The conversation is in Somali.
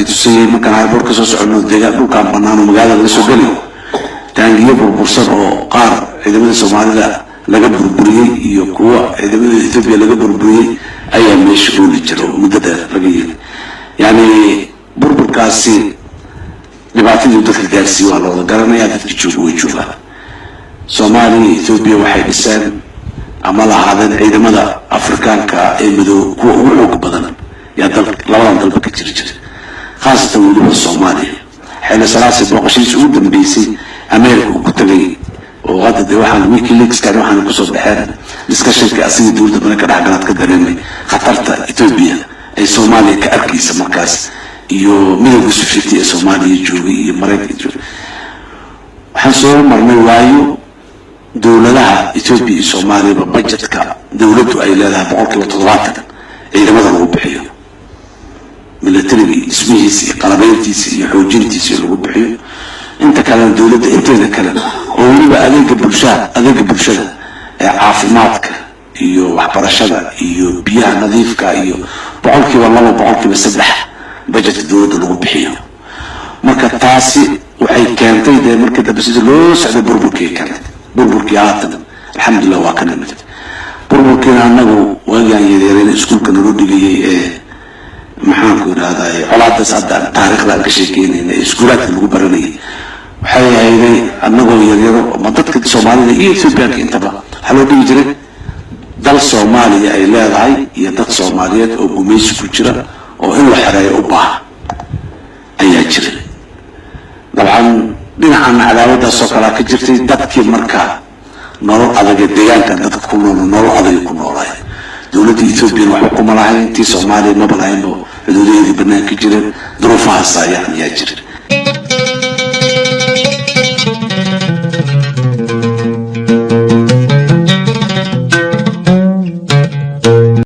tusiyay markaan airport ka soo socono deegaan dhulkaan bannaan oo magaalada laga soo geliyo taangiyo burbursan oo qaar ciidamada Soomaalida laga burburiyay iyo kuwa ciidamada Itoobiya laga burburiyay ayaa meesha u jiro muddada laga yeelay yani burburkaasi dhibaatadii dadka gaarsiiyay waa loo garanayaa dadka jooga Soomaaliya Itoobiya waxay dhiseen ama lahaadeen ciidamada Afrikaanka ee madow kuwa ugu xoog badan yaa labadan dalba ka jira khaasatan weliba Soomaaliya xilli salaasi booqashiis ugu dambeysay Ameerika ku tagay oo hadda waxaan WikiLeaks ka waxaan ku soo baxeen discussion-ka asiga dawladda marka dhaxgalaad ka dareemay khatarta Itoobiya ay Soomaaliya ka arkaysa markaas iyo midowga Soviet ee Soomaaliya joogay iyo Mareykanka joogay waxaan soo marnay waayo dawladaha Itoobiya iyo Soomaaliya budgetka dawladdu ay leedahay 70% ciidamada lagu bixiyo military ismihiisa qalabeyntiisa iyo xoojintiisa lagu bixiyo inta kale dawladda inteeda kale oo waliba adeega bulshada ee caafimaadka iyo waxbarashada iyo biyaha nadiifka iyo 2% budgetka dawladda lagu bixiyo marka taasi waxay keentay de marka dabasida loo socdo burburkii haatan alxamdulillah waa kana mid burburkii anagu waagaan yareeyay iskuulka noo dhigayay ee maxaan ku raadayay colaadaas hadda taariikhda ka sheekeynayna iskuulaadka lagu baranayay waxay ahayd anagoo yaryaro ma dadka Soomaalida iyo Itoobiyaanka intaba xaloo dhigi jiray dal Soomaaliya ay leedahay iyo dad Soomaaliyeed oo gumaysi ku jira oo in la xareeyo u baahan ayaa jiray dabcan dhinacan cadaawadaas oo kala ka jirtay dadkii marka nolol adag deegaanka dadka ku nool nolol adag ku noolay dawladda Itoobiya wax ku malahayn intii Soomaaliya ma balahayn xuduudeedii banaanka jireen duruufahaas ayaa jiray